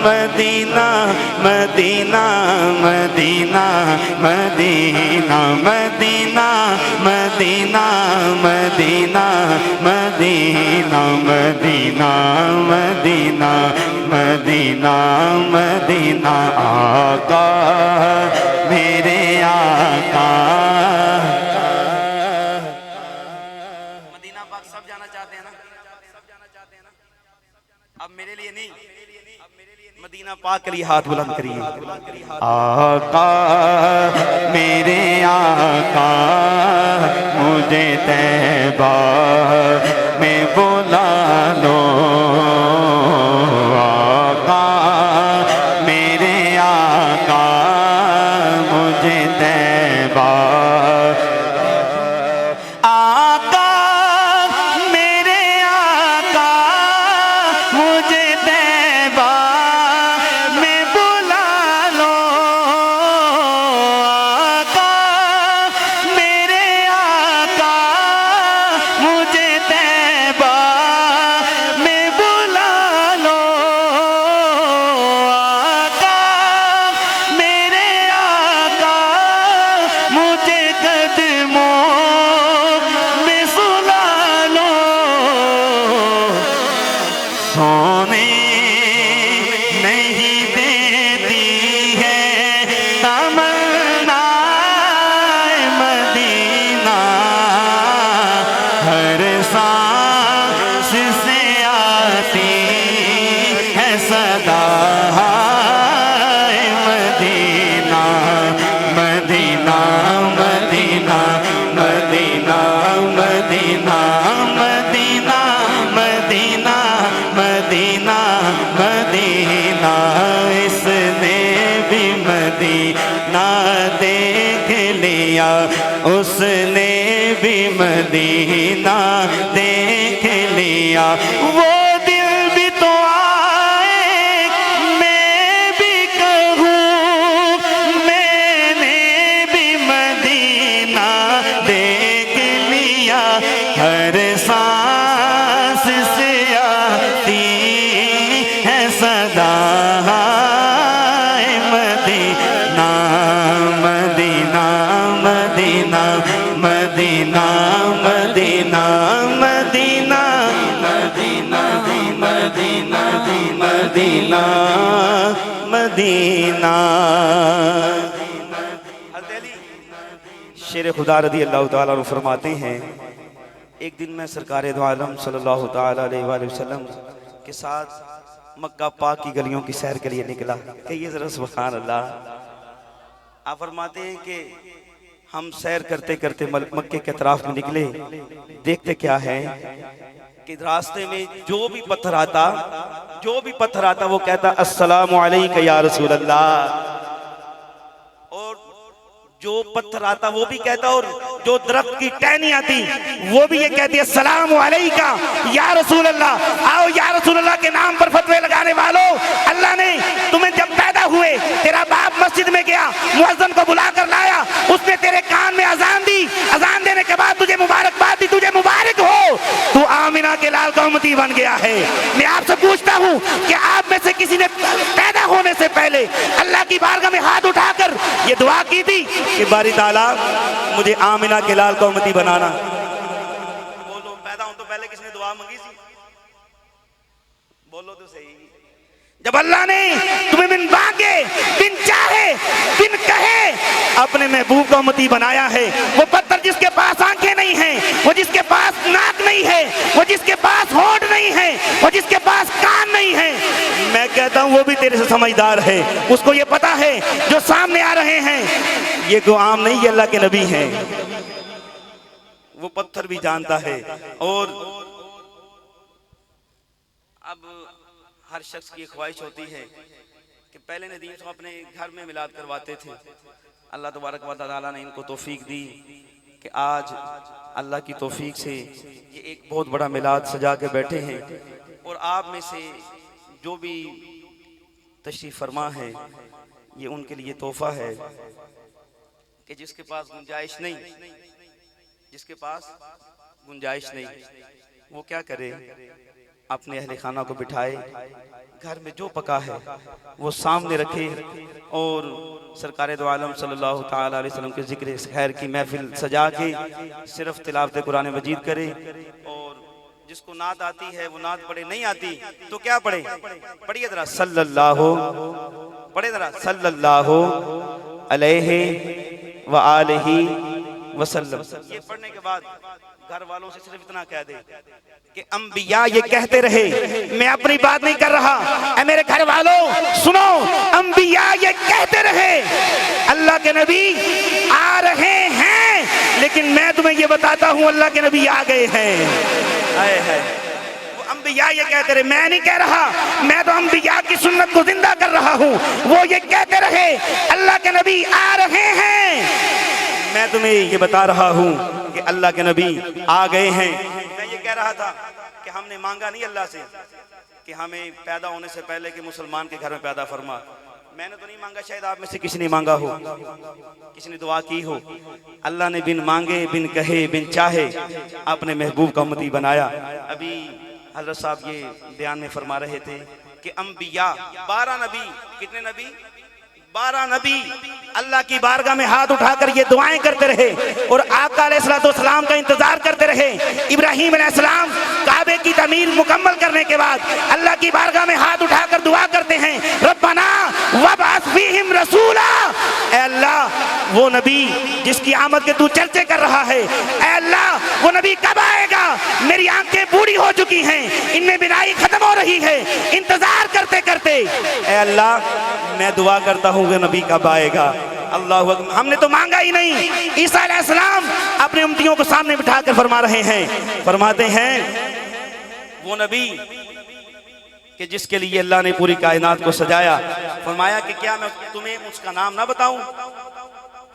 Medina Madina Madina Madina Madina Madina Madina Madina Madina Madina Madina Madina आका मेरे आका। Medina पाक सब जाना चाहते हैं ना? अब मेरे लिए नहीं, मदीना पाक के लिए हाथ बुलंद करिए। आका मेरे आका मुझे तैबा में बुला लो। आका मेरे आका मुझे तैबा। आका मेरे आका मुझे तैबा में बुला लो। आका मेरे आका मुझे तैबा में बुला लो। आका मेरे आका मुझे कदमों में सुला लो। सोने नहीं देती है तमन्ना मदीना, हर सांस से आती है सदा Madina Madina Madina Madina Madina Madina Madina Madina Madina. इसने भी मदीना देख लिया, उसने भी मदीना देख लिया। वो दिल भी तो आए मैं भी कहूँ, मैंने भी मदीना देख लिया। हर सांस से आती है सदा Madina Madina Madina Madina Madina Madina Madina Madina Madina Madina. शेर खुदा रज़ी अल्लाह तआला अन्हु फरमाते हैं, एक दिन मैं सरकार दो आलम सल्लल्लाहु तआला अलैहि वसल्लम के साथ मक्का पाक की गलियों की सैर के लिए निकला। कहिए जरा सुभान अल्लाह। आप फरमाते हैं कि हम सैर करते करते मक्के के अतराफ में निकले, देखते क्या है कि रास्ते में जो भी पत्थर आता वो कहता अस्सलामु अलैका या रसूल अल्लाह। और जो पत्थर आता वो भी कहता, और जो दरख्त की टहनी आती वो भी ये कहती है अस्सलामु अलैका या रसूल अल्लाह। आओ या रसूल अल्लाह के नाम पर फतवे लगाने वालों, अल्लाह ने तुम्हें जब पैदा हुए तेरा बाप मस्जिद में गया, मुअज्जिन को बुला कर लाया, उसने तेरे कान में अजान दी, अजान देने के बाद तुझे मुबारकबाद दी, तुझे मुबारक हो, तू आमिना के लाल का उम्मती बन गया है। मैं आपसे पूछता हूँ कि आप में से किसी ने पैदा होने से पहले अल्लाह की बारगाह में हाथ उठाकर ये दुआ की थी कि बारी ताला मुझे आमिना के लाल का उम्मती बनाना? बोलो, पैदा हो तो पहले किसने दुआ मांगी थी? बोलो तो सही। जब अल्लाह ने तुम्हें बिन मांगे, बिन चाहे, बिन कहे अपने महबूब का उम्मती बनाया है, वो पत्थर जिसके पास आंखें नहीं हैं, वो जिसके पास नाक नहीं है, वो जिसके पास होंठ नहीं है, वो जिसके पास कान नहीं है, मैं कहता हूँ वो भी तेरे से समझदार है। उसको ये पता है जो सामने आ रहे हैं ये कोई आम नहीं, ये अल्लाह के नबी हैं। वो पत्थर भी जानता है। और अब हर शख्स की ख्वाहिश होती है कि पहले नदीम साहब अपने घर में मिलाद करवाते थे। अल्लाह तबारक व तआला ने इनको तौफीक दी कि आज अल्लाह की तौफीक से ये एक बहुत बड़ा मिलाद सजा के बैठे हैं। और आप में से जो भी तशरीफ फरमा है ये उनके लिए तोहफा है कि जिसके पास गुंजाइश नहीं, जिसके पास गुंजाइश नहीं वो क्या करे? अपने अहले खाना को बिठाए, घर में जो पका है वो सामने रखे और सरकार दो आलम सल्लल्लाहु ताला अलैहि वसल्लम के जिक्र खैर की महफिल सजा के सिर्फ तिलावत कुरान मजीद करे। और जिसको नात आती है वो नात पढ़े, नहीं आती तो क्या पढ़े? पढ़िए जरा सल्लल्लाहु, पढ़े जरा सल्लल्लाहु अलैहि व आलिहि वसल्लम। ये पढ़ने के बाद घर वालों से सिर्फ इतना कह दे कि अंबिया ये कहते रहे, मैं अपनी बात नहीं कर रहा, ऐ मेरे घर वालों सुनो, अंबिया ये कहते रहे अल्लाह के नबी आ रहे हैं, लेकिन मैं तुम्हें ये बताता हूं अल्लाह के नबी आ गए हैं। आए हैं वो अंबिया ये कहते रहे, मैं नहीं कह रहा, मैं तो अंबिया की सुन्नत को जिंदा कर रहा हूं। वो ये कहते रहे अल्लाह के नबी आ रहे हैं, मैं तुम्हें ये बता रहा हूं कि अल्लाह के नबी आ गए हैं। मैं ये कह रहा था कि हमने मांगा नहीं अल्लाह से कि हमें पैदा होने से पहले कि मुसलमान के घर में पैदा फरमा। मैंने तो नहीं मांगा, शायद आप में से किसी ने मांगा हो, किसी ने दुआ की हो। अल्लाह ने बिन मांगे, बिन कहे, बिन चाहे अपने महबूब का उम्मती बनाया। अभी हजरत साहब ये बयान में फरमा रहे थे कि अंबिया 12 नबी, कितने नबी? 12 नबी अल्लाह की बारगाह में हाथ उठाकर ये दुआएं करते रहे और आका अलैहिस्सलाम का इंतजार करते रहे। इब्राहीम अलैहिस्सलाम काबे की तमीर मुकम्मल करने के बाद अल्लाह की बारगाह में हाथ उठाकर दुआ करते हैं, रब्बना वबअस फीहिम रसूला, ऐ अल्लाह वो नबी जिसकी आमद के तू चर्चे कर रहा है, ऐ अल्लाह वो नबी कब आएगा? मेरी आंखें बूढ़ी हो चुकी हैं, इनमें बिनाई खत्म हो रही है, इंतजार करते करते ऐ अल्लाह मैं दुआ करता हूँ वो नबी कब आएगा। अल्लाह अकबर। हमने तो मांगा ही नहीं। ईसा अलैहिस्सलाम अपने उम्मतियों को सामने बिठाकर फरमा रहे हैं, फरमाते हैं वो नबी कि जिसके लिए अल्लाह ने पूरी कायनात को सजाया। फरमाया कि क्या मैं तुम्हें उसका नाम ना बताऊं?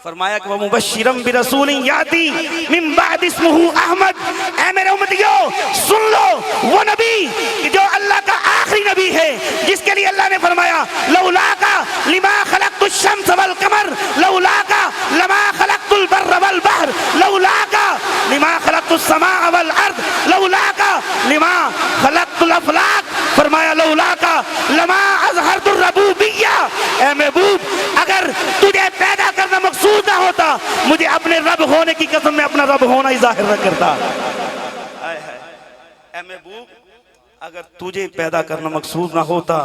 फरमाया कि वह मुबश्शिरम बिरसूलिन याती मिन बाद इस्मुहु अहमद। ऐ मेरे उम्मतियों सुन लो, वो नबी कि जो अल्लाह का आखिरी नबी है, जिसके लिए अल्लाह ने फरमाया लौला का लिमा खलक़तुश शम्स वल कमर, लौला का लमा खलक़तुल बर्र वल बहर, लौला का लिमा खलक़तुस समा वल अर्द, लौला का लिमा खलक़तुल अफलाक। फरमाया लौला का लमा अज़हरतुर रबूबिय्या। ऐ महबूब अगर तुझे पैदा करना मकसूद ना होता, मुझे अपने रब होने की कसम में अपना रब होना ही जाहिर न करता। ऐ महबूब अगर तुझे पैदा करना मकसूद ना होता,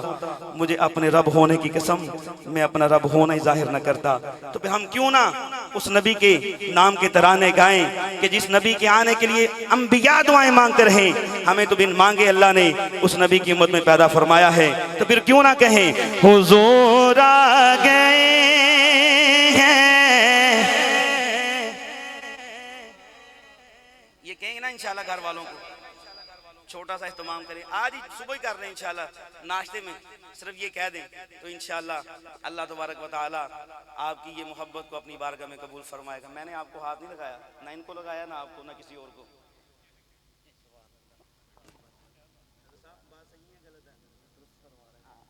मुझे अपने रब होने की कसम मैं अपना रब होना ही जाहिर न करता। तो फिर हम क्यों ना उस नबी के नाम के तराने गाएं कि जिस नबी के आने के लिए अंबिया दुआएं मांगते रहे। हमें तो बिन मांगे अल्लाह ने उस नबी की उम्मत में पैदा फरमाया है, तो फिर क्यों ना कहें हुजूर आ गए हैं। ये कहेंगे ना इंशाल्लाह घर वालों को, छोटा सा इस्तेमाल करें। आज ही सुबह ही कर रहे हैं इंशाल्लाह, नाश्ते में सिर्फ ये कह दें तो इंशाल्लाह अल्लाह तबारक व तआला आपकी ये मोहब्बत को अपनी बारगाह में कबूल फरमाएगा। मैंने आपको हाथ नहीं लगाया, ना इनको लगाया, ना आपको, ना किसी और को।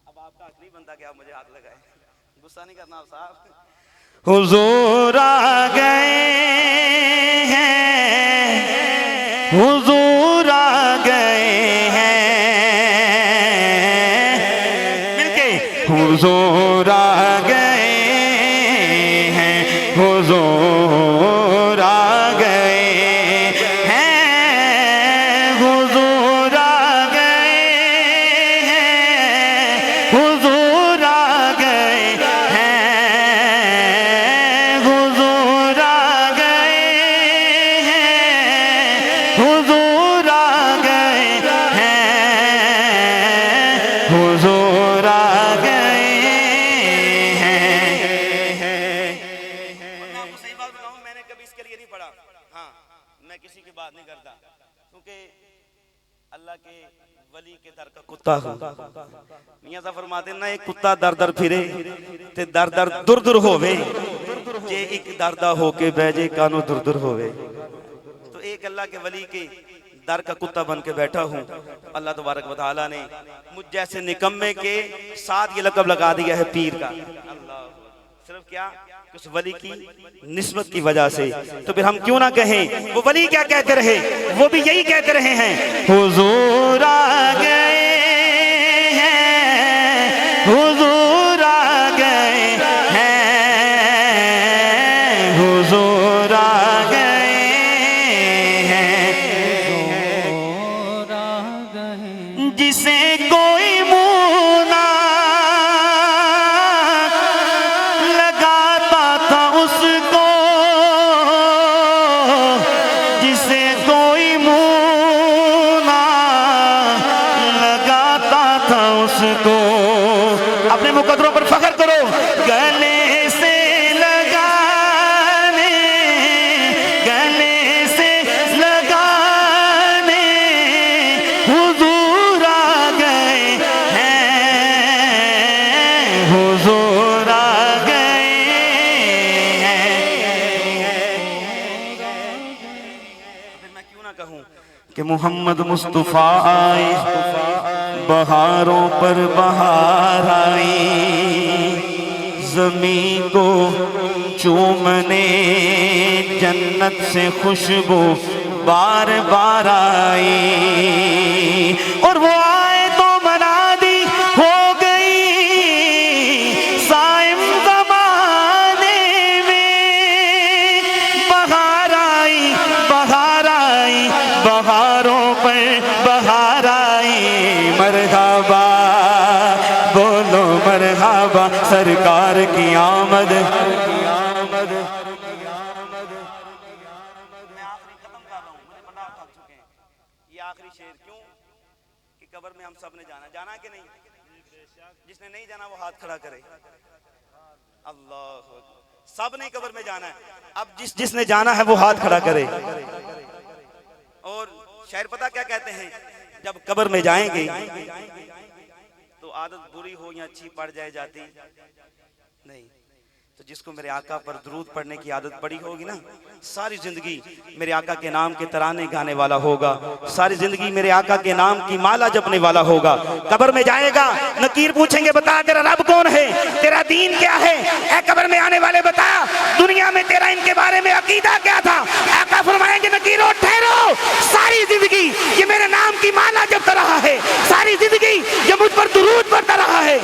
अब आपका हक नहीं बनता कि आप मुझे हाथ लगाए, गुस्सा नहीं करना आप साहब। हुजूर आ गए हैं, हुजूर आ गए हैं, मिलके हुजूर आ गए हैं, हुजूर आ गए हैं, हुजूर आ गए हैं, हुजूर आ गए हैं, हुजूर आ गए हैं, हुजूर आ गए हैं, हुजूर आ गए हैं। मैं आपको सही बात बताऊं, मैंने कभी इसके लिए नहीं पढ़ा। हाँ, मैं किसी की बात नहीं करता, क्योंकि अल्लाह के वली के दर का कुत्ता हूं। मियां साहब फरमाते ना, एक कुत्ता दर दर फिरे ते दर दर दुर दुर होवे, जे एक दरदा होके बैजे कानो दुर दुर होवे। तो एक अल्लाह के वली के दर का कुत्ता बन के बैठा हूँ। अल्लाह तबारक व तआला ने मुझ जैसे निकम्मे के साथ ये लक़ब लगा दिया है पीर का। अल्लाह सिर्फ क्या उस वली की निस्बत की वजह से। तो फिर हम क्यों ना कहें, वो वली क्या कहते रहे, वो भी यही कहते रहे हैं, हुजूर आ गए हैं, हुजूर आ गए हैं, हुजूर आ गए हैं, हुजूर आ गए। जिसे कोई अपने मुकद्दरों पर फख्र करो, गले से लगाने, गले से लगाने हुजूर आ गए हैं, हुजूर आ गए हैं। फिर मैं क्यों ना कहूं कि मोहम्मद मुस्तफा आए, बहारों पर बहार आई, ज़मीं को चूमने जन्नत से खुशबू बार बार आई, और वो आए तो मनादी हो गई साइम ज़माने में, बहार आई, बहार आई, बहारों पर बहार आई, मरहबा बोलो मरहबा सरकार की आमद। मैं आखिरी खत्म कर रहा हूं, मुझे पता आप थक चुके हैं। ये आखिरी शेर क्यों कि कब्र में हम सब ने जाना, जाना कि नहीं? जिसने नहीं जाना वो हाथ खड़ा करे। अल्लाह, सब ने कब्र में जाना है। अब जिसने जाना है वो हाथ खड़ा करे। और शायर पता क्या कहते हैं, जब कब्र में जाएंगे तो आदत बुरी हो या अच्छी पड़ जाए जाती नहीं। तो जिसको मेरे आका पर दुरूद पढ़ने की आदत पड़ी होगी ना, सारी जिंदगी मेरे आका के नाम के तराने गाने वाला होगा, सारी जिंदगी मेरे आका के नाम की माला जपने वाला होगा। कब्र में जाएगा, नकीर पूछेंगे बता तेरा रब कौन है, तेरा दीन क्या है। ऐ कब्र में आने वाले बता दुनिया में तेरा इनके बारे में अकीदा क्या था। आका फरमाएंगे नकीरो ठहरो, सारी जिंदगी ये मेरे नाम की माला जपता रहा है, सारी जिंदगी ये मुझ पर दुरूद पढ़ता रहा है।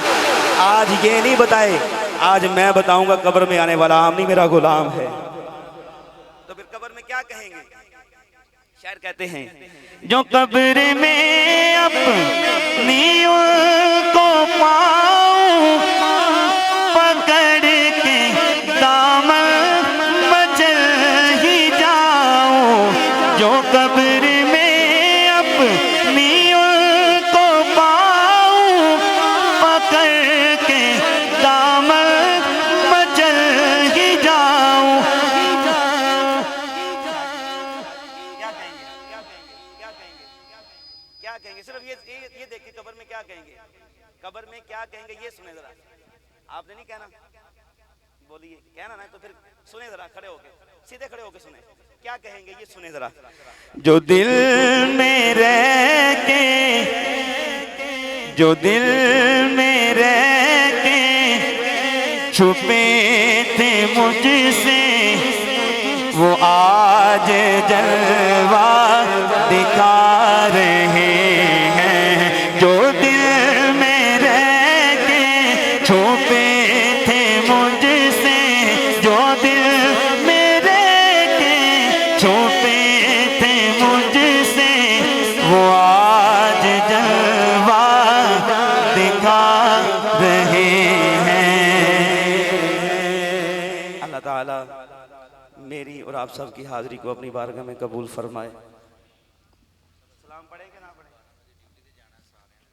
आज ये नहीं बताए, आज मैं बताऊंगा कब्र में आने वाला आमनी मेरा गुलाम है। तो फिर कब्र में क्या कहेंगे? शायर कहते हैं, जो कब्र में अपनी को पाऊं पकड़ के दामन मचल ही जाऊं, जो कब्र में अपनी को पाऊं पकड़ के दामन मचल ही जाऊं। क्या कहेंगे? सिर्फ ये देखिए कब्र में क्या कहेंगे, कब्र में क्या कहेंगे ये सुने जरा। आपने नहीं कहना, बोलिए, कहना ना तो फिर सुने जरा, खड़े होके, सीधे खड़े होके सुने क्या कहेंगे, ये सुने जरा। जो दिल में रह के, जो दिल में रह के छुपे थे मुझसे, वो आज जलवा दिखा रहे हैं। जो दिल में रह के छुपे थे मुझसे, जो दिल में रह के छुपे थे मुझसे, वो आज जलवा दिखा रहे हैं। अल्लाह ताला मेरी और आप सब की हाजिरी को अपनी बारगाह में कबूल फरमाए। सलाम पढ़े कि ना पढ़े?